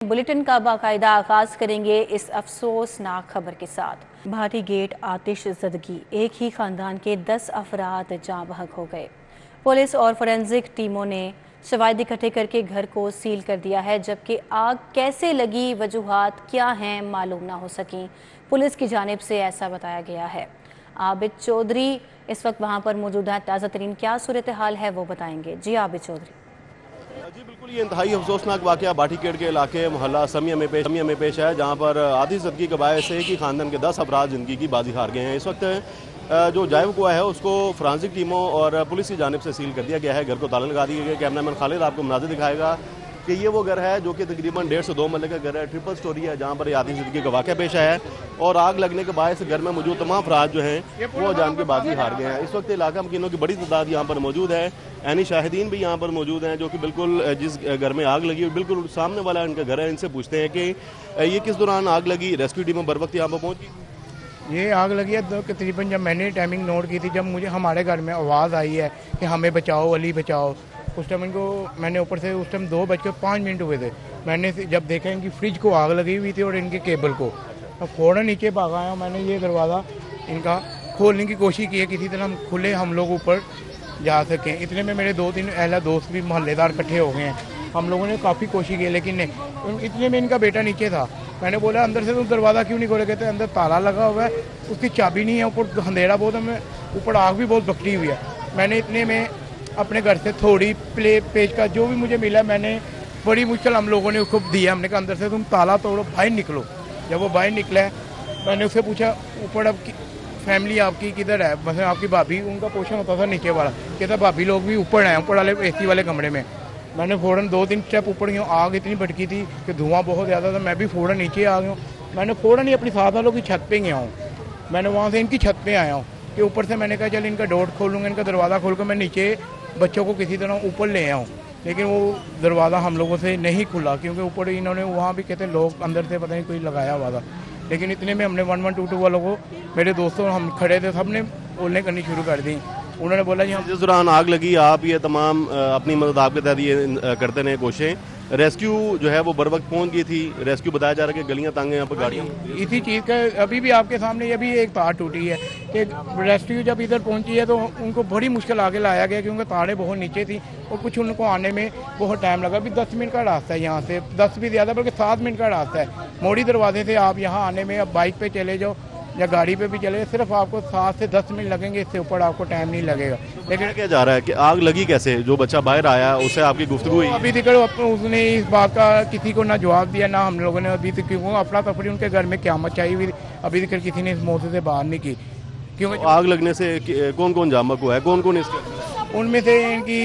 Bulletin का बाकायदा आगाज करेंगे इस अफसोसनाक खबर के साथ। भाटी गेट आतिश ज़दगी, एक ही खानदान के 10 अफराद जाँ बहक हो गए। पुलिस और फोरेंसिक टीमों ने शवाहिद इकट्ठे करके घर को सील कर दिया है, जबकि आग कैसे लगी, वजूहात क्या हैं, मालूम ना हो सकी। पुलिस की जानिब से ऐसा बताया गया है। आबिद चौधरी इस वक्त वहाँ पर मौजूद है। ताज़ा तरीन क्या सूरत हाल है वो बताएंगे। जी आबिद चौधरी। जी बिल्कुल, ये इंतहाई अफसोसनाक वाक़या भाटी गेट के इलाके मोहल्ला समिया में पेश है, जहाँ पर आतिश ज़दगी के बायस से एक ही खानदान के 10 अफराद ज़िंदगी की बाजी हार गए हैं। इस वक्त जो जायब हुआ है उसको फ्रांसिक टीमों और पुलिस की जानिब से सील कर दिया गया है। घर को ताला लगा दिया गया। कैमरामैन खालिद आपको मनाज़िर दिखाएगा कि ये वो घर है जो कि तकरीबन 1.5 से 2 मरले का घर है, ट्रिपल स्टोरी है, जहाँ पर आतिश ज़दगी का वाक़या पेश आया है और आग लगने के बायस घर में मौजूद तमाम अफराद जो हैं वो जान के बाजी हार गए हैं। इस वक्त इलाका मकीनों की बड़ी तादाद यहाँ पर मौजूद है। यानी शाहिदीन भी यहाँ पर मौजूद हैं जो कि बिल्कुल जिस घर में आग लगी बिल्कुल सामने वाला इनका घर है। इनसे पूछते हैं कि ये किस दौरान आग लगी, रेस्क्यू टीम बर वक्त यहाँ पर पहुँच गई। ये आग लगी है तकरीबन जब मैंने टाइमिंग नोट की थी, जब मुझे हमारे घर में आवाज़ आई है कि हमें बचाओ, अली बचाओ। उस टाइम इनको मैंने ऊपर से उस टाइम 2:05 हुए थे। मैंने जब देखा इनकी फ्रिज को आग लगी हुई थी और इनके केबल को, तो फ़ौरन नीचे भागा आया। मैंने ये दरवाज़ा इनका खोलने की कोशिश की है, किसी तरह हम खुले हम लोग ऊपर जा सकें। इतने में मेरे 2-3 अहला दोस्त भी मोहल्लेदार इकट्ठे हो गए हैं। हम लोगों ने काफ़ी कोशिश की लेकिन नहीं। इतने में इनका बेटा नीचे था। मैंने बोला अंदर से तुम दरवाज़ा क्यों नहीं खोले? कहते अंदर ताला लगा हुआ है, उसकी चाबी नहीं है, ऊपर अंधेरा बहुत है, ऊपर आग भी बहुत भखटी हुई है। मैंने इतने में अपने घर से थोड़ी पेज का जो भी मुझे मिला, मैंने बड़ी मुश्किल हम लोगों ने उसको दिया। हमने कहा अंदर से तुम ताला तोड़ो, बाहर निकलो। जब वो बाहर निकला है, मैंने उससे पूछा ऊपर अब फैमिली आपकी किधर है? मतलब आपकी भाभी, उनका पोषण होता था नीचे वाला। कहता भाभी लोग भी ऊपर आए, ऊपर वाले AC वाले कमरे में। मैंने फ़ौरन 2-3 स्टेप ऊपर गया। आग इतनी भटकी थी कि धुआं बहुत ज़्यादा था। मैं भी फ़ौरन नीचे आ गया हूँ। मैंने फ़ौरन ही अपनी साथ वालों की छत पे गया हूँ। मैंने वहाँ से इनकी छत पे आया हूँ कि ऊपर से मैंने कहा चल इनका डोर खोलूँगा, इनका दरवाज़ा खोल कर मैं नीचे बच्चों को किसी तरह ऊपर ले आया हूँ। लेकिन वो दरवाज़ा हम लोगों से नहीं खुला, क्योंकि ऊपर इन्होंने वहाँ भी कहते लोग अंदर से पता नहीं कोई लगाया हुआ था। लेकिन इतने में हमने 1122 वालों को, मेरे दोस्तों हम खड़े थे, सब ने बोलने करनी शुरू कर दी। उन्होंने बोला जी हम जिस दौरान आग लगी आप ये तमाम अपनी मदद आपके तहत ये करते रहे कोशिशें, रेस्क्यू जो है वो बर वक्त पहुँच गई थी। रेस्क्यू बताया जा रहा है कि गलियाँ तांगे यहाँ पर गाड़ियाँ इसी चीज़ का अभी भी आपके सामने ये भी एक तार टूटी है कि रेस्क्यू जब इधर पहुंची है तो उनको बड़ी मुश्किल आगे लाया गया, क्योंकि तारें बहुत नीचे थी और कुछ उनको आने में बहुत टाइम लगा। अभी 10 मिनट का रास्ता है यहाँ से, 10 भी ज़्यादा बल्कि 7 मिनट का रास्ता है। मोड़ी दरवाजे से आप यहाँ आने में, अब बाइक पे चले जाओ या गाड़ी पे भी चले, सिर्फ आपको 7 से 10 मिनट लगेंगे, इससे ऊपर आपको टाइम नहीं लगेगा। लेकिन क्या जा रहा है कि आग लगी कैसे? जो बच्चा बाहर आया उससे आपकी गुफ्तगू हुई? अभी तक उसने इस बात का किसी को ना जवाब दिया, ना हम लोगों ने अभी तक, क्योंकि अफरा तफरी उनके घर में क़यामत चाहिए हुई, अभी तक किसी ने इस मौके से बाहर नहीं की। क्योंकि आग लगने से कौन कौन जामक हुआ है, कौन कौन इसके? उनमें से इनकी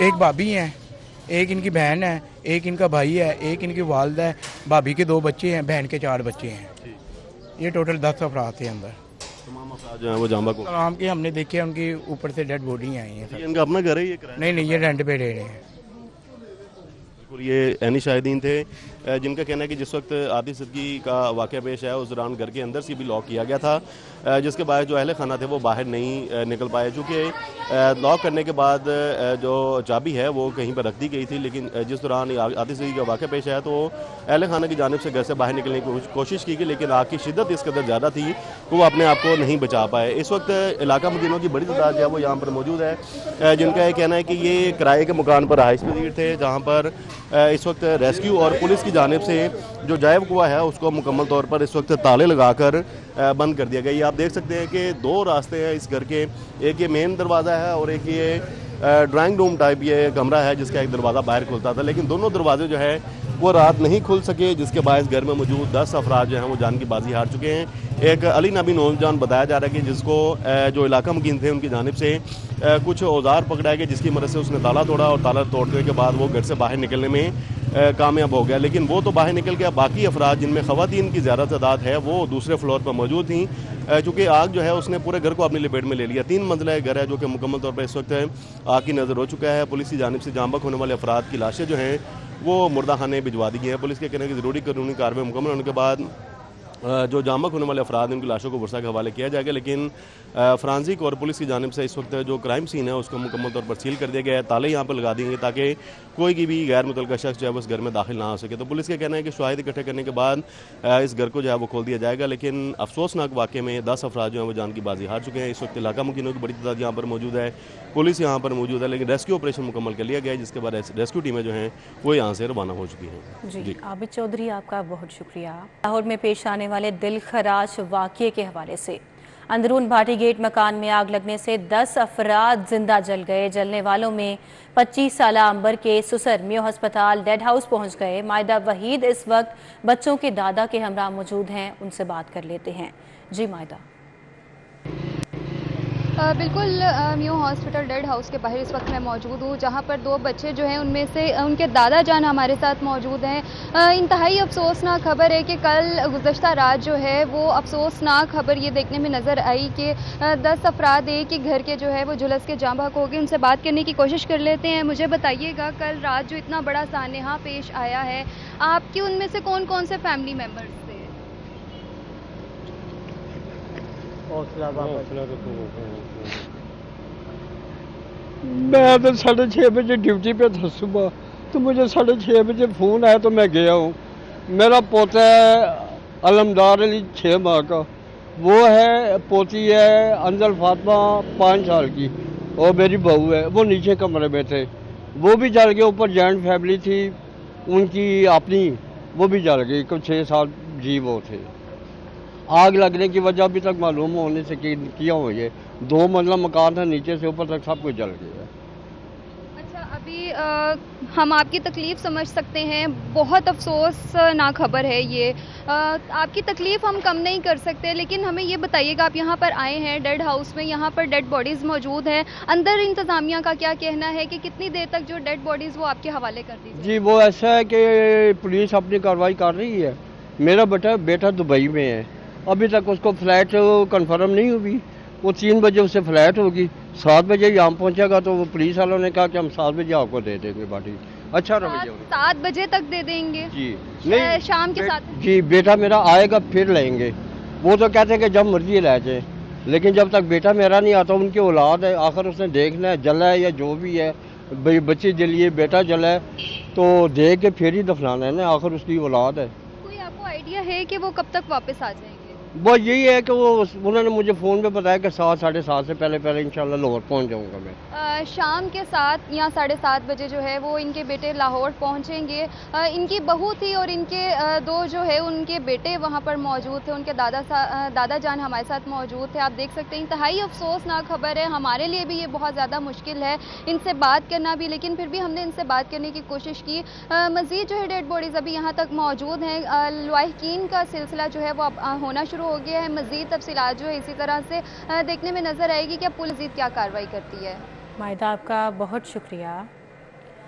एक भाभी हैं, एक इनकी बहन है, एक इनका भाई है, एक इनकी वालदा है, भाभी के 2 बच्चे हैं, बहन के 4 बच्चे हैं। ये टोटल 10 अफराद थे अंदर। तमाम अफराद जो हैं वो जामक हो तमाम की हमने देखे, उनकी ऊपर से डेड बॉडी आई है। गए। इनका अपना घर है ये किराया? नहीं, ये रेंट पे रह रहे हैं। बिल्कुल, ये ऐनी शाहिदीन थे जिनका कहना है कि जिस वक्त आतिश ज़दगी का वाक़या पेश आया उस दौरान घर के अंदर से भी लॉक किया गया था, जिसके बाद जो अहले खाना थे वो बाहर नहीं निकल पाए। चूँकि लॉक करने के बाद जो चाबी है वो कहीं पर रख दी गई थी, लेकिन जिस दौरान आतिश ज़दगी का वाक़या पेश आया तो अहले खाना की जानिब से घर से बाहर निकलने की कोशिश की गई, लेकिन आग की शिद्दत इस कदर ज़्यादा थी कि वो अपने आप को नहीं बचा पाए। इस वक्त इलाका मदीनों की बड़ी तादाद जो है वो यहाँ पर मौजूद है, जिनका ये कहना है कि ये किराए के मकान पर रहाइश पजीर थे, जहाँ पर इस वक्त रेस्क्यू और पुलिस की जानिब से जो जायब कुआं है उसको मुकम्मल तौर पर इस वक्त ताले लगाकर बंद कर दिया गया। ये आप देख सकते हैं कि 2 रास्ते हैं इस घर के, एक ये मेन दरवाज़ा है और एक ये ड्राइंग रूम टाइप ये कमरा है जिसका एक दरवाज़ा बाहर खुलता था, लेकिन दोनों दरवाजे जो है वो रात नहीं खुल सके, जिसके बायस घर में मौजूद 10 अफराद जो हैं वो जान की बाजी हार चुके हैं। एक अली नामी नौजवान बताया जा रहा है कि जिसको जो इलाका मुकीम थे उनकी जानिब से कुछ औजार पकड़ाए गए, जिसकी मदद से उसने ताला तोड़ा और ताला तोड़ने के बाद वो घर से बाहर निकलने में कामयाब हो गया। लेकिन वो तो बाहर निकल गया, बाकी अफराद जिनमें ख़वातीन की ज़्यादा तादाद है वो दूसरे फ्लोर पर मौजूद थी। चूँकि आग जो है उसने पूरे घर को अपनी लपेट में ले लिया। 3 मंजिला घर है जो कि मुकम्मल तौर पर इस वक्त आग की नज़र हो चुका है। पुलिस की जानिब से जाम बहक होने वाले अफराद की लाशें जो हैं वो मुर्दा खाने भिजवा दी गई हैं। पुलिस के कहने की ज़रूरी कानूनी कार्रवाई मुकम्मल होने के बाद जो जामक होने वाले अफराद हैं उनकी लाशों को वर्षा के हवाले किया जाएगा, लेकिन फ्रांसिक और पुलिस की जानिब से इस वक्त जो क्राइम सीन है उसको मुकम्मल तौर पर सील कर दिया गया है। ताले यहाँ पर लगा देंगे ताकि कोई की भी गैर मुतल्लिका शख्स जो है उस घर में दाखिल ना हो सके। तो पुलिस का कहना है कि शवाहिद इकट्ठे करने के बाद इस घर को जो है वो खोल दिया जाएगा, लेकिन अफसोसनाक वाक़े में 10 अफराद जो हैं वो जान की बाजी हार चुके हैं। इस वक्त इलाका मुकीनों की बड़ी तादाद यहाँ पर मौजूद है, पुलिस यहाँ पर मौजूद है, लेकिन रेस्क्यू ऑपरेशन मुकम्मल कर लिया गया है, जिसके बाद रेस्क्यू टीमें जो हैं वो यहाँ से रवाना हो चुकी हैं। जी आबिद चौधरी, आपका बहुत शुक्रिया। लाहौर में पेश आने वाले दिल खराश वाक़ये के हवाले से अंदरून भाटी गेट मकान में आग लगने से 10 अफराद जिंदा जल गए। जलने वालों में 25 साला अंबर के सुसर मियो अस्पताल डेड हाउस पहुंच गए। मायदा वहीद इस वक्त बच्चों के दादा के हमरा मौजूद हैं, उनसे बात कर लेते हैं। जी मायदा। बिल्कुल मियो हॉस्पिटल डेड हाउस के बाहर इस वक्त मैं मौजूद हूँ, जहाँ पर 2 बच्चे जो हैं उनमें से उनके दादा जान हमारे साथ मौजूद हैं। इंतहाई अफसोसनाक खबर है कि कल गुज़श्ता रात जो है वो अफसोसनाक खबर ये देखने में नज़र आई कि 10 अफराद एक ही घर के जो है वो झुलस के जाँ बहक हो गए। उनसे बात करने की कोशिश कर लेते हैं। मुझे बताइएगा, कल रात जो इतना बड़ा सानेहा पेश आया है, आपके उनमें से कौन कौन से फैमिली मेम्बर्स थे? मैं तो 6:30 बजे ड्यूटी पे था सुबह, तो मुझे 6:30 बजे फ़ोन आया तो मैं गया हूँ। मेरा पोता है अलमदार अली 6 माह का, वो है, पोती है अंजल फातिमा 5 साल की, और मेरी बहू है, वो नीचे कमरे में थे, वो भी जल गए। ऊपर जॉइंट फैमिली थी उनकी अपनी, वो भी जल गई। कुछ 6-7 जीव वो थे। आग लगने की वजह अभी तक मालूम होने से किया हुआ है। 2 मंजिला मकान था, नीचे से ऊपर तक सब कुछ जल गया। अच्छा, अभी हम आपकी तकलीफ़ समझ सकते हैं, बहुत अफसोसनाक खबर है ये। आपकी तकलीफ़ हम कम नहीं कर सकते, लेकिन हमें ये बताइएगा, आप यहाँ पर आए हैं डेड हाउस में, यहाँ पर डेड बॉडीज़ मौजूद हैं, अंदर इंतज़ामिया का क्या कहना है कि कितनी देर तक जो डेड बॉडीज़ वो आपके हवाले कर दी? जी, वो ऐसा है कि पुलिस अपनी कार्रवाई कर रही है। मेरा बेटा दुबई में है, अभी तक उसको फ़्लाइट कंफर्म नहीं हुई। वो 3 बजे उससे फ़्लाइट होगी, 7 बजे यहाँ पहुँचेगा, तो वो पुलिस वालों ने कहा कि हम 7 बजे आपको दे देंगे बॉडी। अच्छा रवैया, 7 बजे तक दे देंगे जी? नहीं, शाम के 7? जी, बेटा मेरा आएगा फिर लेंगे। वो तो कहते हैं कि जब मर्जी ले जाए, लेकिन जब तक बेटा मेरा नहीं आता, उनकी औलाद है, आखिर उसने देखना है, जला है या जो भी है, बच्ची जलिए, बेटा जला है, तो देख के फिर ही दफनाना है ना, आखिर उसकी औलाद है। कोई आपको आइडिया है कि वो कब तक वापस आ जाएंगे? वो यही है कि वो उन्होंने मुझे फ़ोन पे बताया कि 7 साढ़े 7 से पहले इंशाल्लाह लाहौर पहुंच जाऊंगा मैं। शाम के 7 या 7:30 बजे जो है वो इनके बेटे लाहौर पहुंचेंगे। इनकी बहू थी और इनके 2 जो है उनके बेटे वहां पर मौजूद थे, उनके दादा जान हमारे साथ मौजूद थे। आप देख सकते हैं, इंतहाई अफसोसनाक खबर है, हमारे लिए भी ये बहुत ज़्यादा मुश्किल है इनसे बात करना भी, लेकिन फिर भी हमने इनसे बात करने की कोशिश की। मज़ीद जो है डेड बॉडीज़ अभी यहाँ तक मौजूद हैं। लवाहिकीन का सिलसिला जो है वो अब होना शुरू हो गया है। मज़ीद तफसीलात जो है इसी तरह से देखने में नज़र आएगी कि अब पुलिस मज़ीद क्या कार्रवाई करती है। मायदा, आपका बहुत शुक्रिया।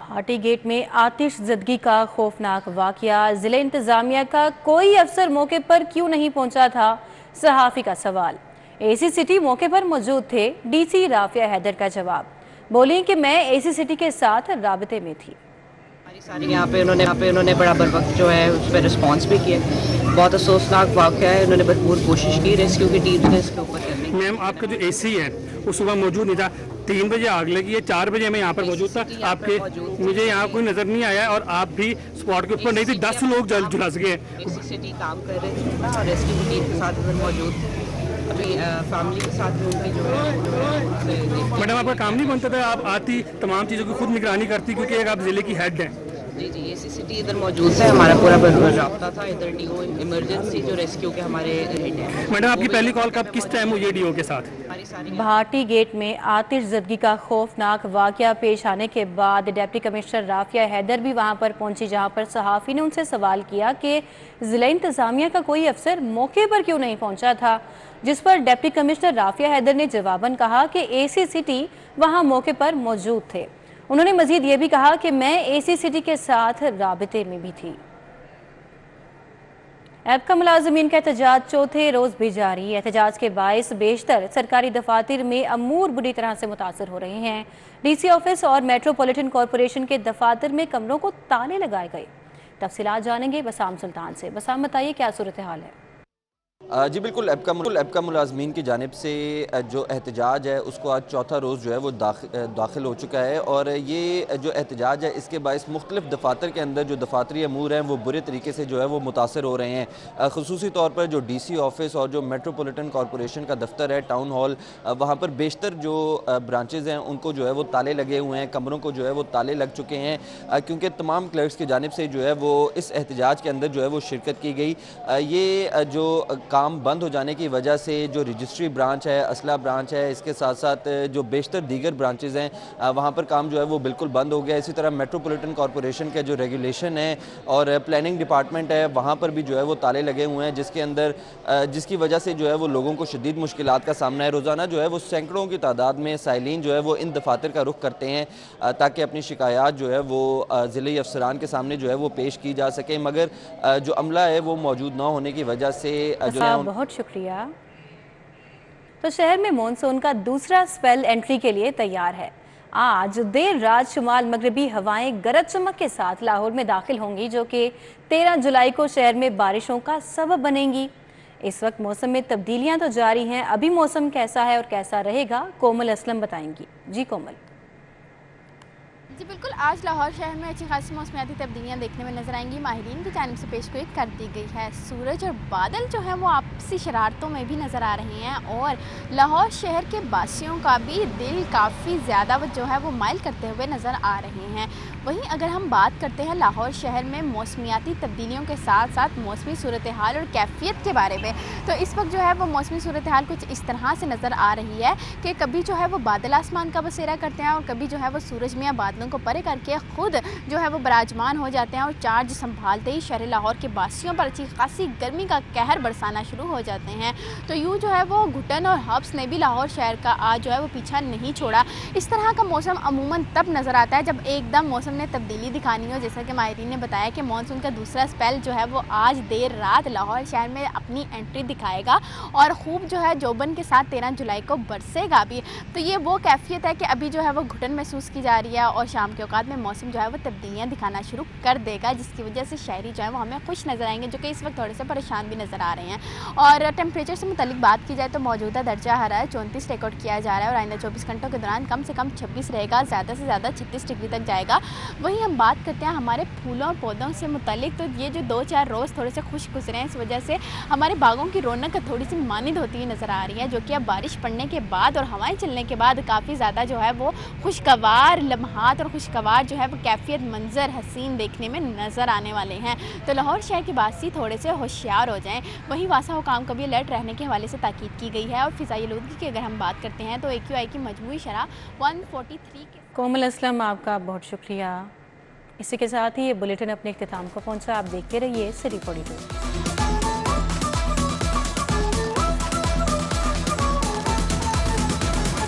भाटी गेट में आतिश ज़दगी का खौफनाक वाक़या, ज़िले इंतज़ामिया का कोई अफसर मौके पर क्यों नहीं पहुंचा था, सहाफ़ी का सवाल। एसी सिटी मौके पर मौजूद थे, डीसी राफिया हैदर का जवाब, बोली कि मैं एसी सिटी के साथ राबते में थी। सारी यहाँ पे उन्होंने बड़ा बर वक्त जो है उस पर रिस्पॉन्स भी किया। बहुत अफसोसनाक वाक़या है, उन्होंने भरपूर कोशिश की रेस्क्यू की टीम ने इसके ऊपर करने की। मैम, आपका जो एसी है वो सुबह मौजूद नहीं था, 3 बजे आग लगी है, 4 बजे मैं यहाँ पर मौजूद था, आपके मुझे यहाँ कोई नज़र नहीं आया और आप भी स्पॉट के ऊपर नहीं थे। 10 लोग झुलस गए। एसी सिटी काम कर रहे थे और रेस्क्यू की टीम के साथ उधर मौजूद थे। अभी फैमिली के साथ में उनकी जो है मैडम, आपका काम नहीं बनता था, आप आती तमाम चीज़ों की खुद निगरानी करती, क्योंकि एक आप ज़िले की हेड हैं। जी, एसी सिटी इधर मौजूद है, हमारा पूरा राब्ता था इधर डीओ इमरजेंसी जो रेस्क्यू के हमारे हेड हैं। मैडम, आपकी पहली कॉल कब किस टाइम हुई है डीओ के साथ? भाटी गेट में आतिश ज़दगी का खौफनाक वाक़या पेश आने के बाद डिप्टी कमिश्नर राफिया हैदर भी वहां पर पहुंची, जहां पर सहाफ़ी ने उनसे सवाल किया कि ज़िला इंतज़ामिया का कोई अफसर मौके पर क्यों नहीं पहुंचा था, जिस पर डिप्टी कमिश्नर राफिया हैदर ने जवाबन कहा कि एसी सिटी वहां मौके पर मौजूद थे। उन्होंने मजीद ये भी कहा कि मैं एसी सिटी के साथ राबते में भी थी। ऐप का मुलाजमीन का एहतजाज चौथे रोज़ भी जारी। एहतजाज के बायस बेशतर सरकारी दफातर में अमूर बुरी तरह से मुतासर हो रहे हैं। डीसी ऑफिस और मेट्रोपॉलिटन कॉरपोरेशन के दफातर में कमरों को ताले लगाए गए। तफसीलात जानेंगे बसाम सुल्तान से। बसाम, बताइए क्या सूरत हाल है? जी बिल्कुल, एबका मुलाजमीन की जानिब से जो एहतजाज है उसको आज चौथा रोज़ जो है वो दाखिल हो चुका है। और ये जो एहतजाज है इसके बायस मुख्तलिफ दफातर के अंदर जो दफातरी अमूर हैं वो बुरे तरीके से जो है वो मुतासर हो रहे हैं। ख़ुसूसी तौर पर जो DC ऑफिस और जो मेट्रोपॉलिटन कॉरपोरेशन का दफ्तर है, टाउन हॉल, वहाँ पर बेशतर जो ब्रांचेज़ हैं उनको जो है वो ताले लगे हुए हैं, कमरों को जो है वो ताले लग चुके हैं, क्योंकि तमाम क्लर्क्स की जानिब से जो है वो इस एहतजाज के अंदर जो है वो शिरकत की गई। ये जो काम बंद हो जाने की वजह से जो रजिस्ट्री ब्रांच है, असला ब्रांच है, इसके साथ साथ जो बेशतर दीगर ब्रांचेज़ हैं वहाँ पर काम जो है वो बिल्कुल बंद हो गया। इसी तरह मेट्रोपॉलिटन कॉरपोरेशन के जो रेगुलेशन है और प्लानिंग डिपार्टमेंट है वहाँ पर भी जो है वो ताले लगे हुए हैं, जिसके अंदर जिसकी वजह से जो है वो लोगों को शदीद मुश्किलात का सामना है। रोज़ाना जो है वो सैकड़ों की तादाद में साइलिन जो है वो इन दफातर का रुख करते हैं ताकि अपनी शिकायत जो है वो ज़िले अफसरान के सामने जो है वो पेश की जा सके, मगर जो अमला है वो मौजूद ना होने की वजह से जो है बहुत शुक्रिया। तो शहर में मॉनसून का दूसरा स्पेल एंट्री के लिए तैयार है। आज देर रात शुमाल मगरबी हवाएं गरज चमक के साथ लाहौर में दाखिल होंगी, जो कि 13 जुलाई को शहर में बारिशों का सबब बनेंगी। इस वक्त मौसम में तब्दीलियां तो जारी हैं। अभी मौसम कैसा है और कैसा रहेगा, कोमल असलम बताएंगी। जी कोमल। जी बिल्कुल, आज लाहौर शहर में अच्छी खासी मौसमियाती तब्दीलियाँ देखने में नजर आएंगी। माहिरीन की जानिब से पेशगोई कर दी गई है। सूरज और बादल जो है वो आपसी शरारतों में भी नज़र आ रहे हैं और लाहौर शहर के बासियों का भी दिल काफ़ी ज़्यादा जो है वो माइल करते हुए नज़र आ रहे हैं। वहीं अगर हम बात करते हैं लाहौर शहर में मौसमियाती तब्दीलियों के साथ साथ मौसमी सूरत हाल और कैफियत के बारे में, तो इस वक्त जो है वो मौसमी सूरत हाल कुछ इस तरह से नज़र आ रही है कि कभी जो है वो बादल आसमान का बसेरा करते हैं और कभी जो है वो सूरज मियाँ बादलों को परे करके खुद जो है वो बराजमान हो जाते हैं और चार्ज संभालते ही शहर लाहौर के बासियों पर अच्छी खासी गर्मी का कहर बरसाना शुरू हो जाते हैं। तो यूँ जो है वो घुटन और हब्स ने भी लाहौर शहर का आज जो है वो पीछा नहीं छोड़ा। इस तरह का मौसम अमूमन तब नज़र आता है जब एकदम मौसम ने तब्दीली दिखानी हो। जैसा कि माहिरीन ने बताया कि मानसून का दूसरा स्पेल जो है वो आज देर रात लाहौर शहर में अपनी एंट्री दिखाएगा और खूब जो है जोबन के साथ 13 जुलाई को बरसेगा भी। तो ये वो कैफियत है कि अभी जो है वो घुटन महसूस की जा रही है और शाम के औकात में मौसम जो है वो तब्दीलियाँ दिखाना शुरू कर देगा, जिसकी वजह से शहरी जो है वो हमें खुश नज़र आएंगे, जो कि इस वक्त थोड़े से परेशान भी नज़र आ रहे हैं। और टेम्परेचर से मुतालिक बात की जाए तो मौजूदा दर्जा हरारत 34 रिकॉर्ड किया जा रहा है और आइंदा 24 घंटों के दौरान कम से कम 26 रहेगा, ज़्यादा से ज़्यादा 36 डिग्री तक जाएगा। वहीं हम बात करते हैं हमारे फूलों और पौधों से मुतालिक, तो ये जो 2-4 रोज़ थोड़े से खुश गुजरे हैं, इस वजह से हमारे बागों की रौनक थोड़ी सी मानिद होती हुई नज़र आ रही है, जो कि अब बारिश पड़ने के बाद और हवाएं चलने के बाद काफ़ी ज़्यादा जो है वो खुशगवार लम्हात और खुशगवार जो है वो कैफियत मंजर हसीन देखने में नज़र आने वाले हैं। तो लाहौर शहर की बासी थोड़े से होशियार हो जाएं। वहीं वासा हुकाम को भी अलर्ट रहने के हवाले से ताकीद की गई है। और फ़िज़ाई आलूदगी की अगर हम बात करते हैं तो AQI की मजमूई शरह 143 के। कोमल असलम, आपका बहुत शुक्रिया। इसी के साथ ही ये बुलेटिन अपने इख्तिताम को पहुंचा। आप देखते रहिए सिटी 42।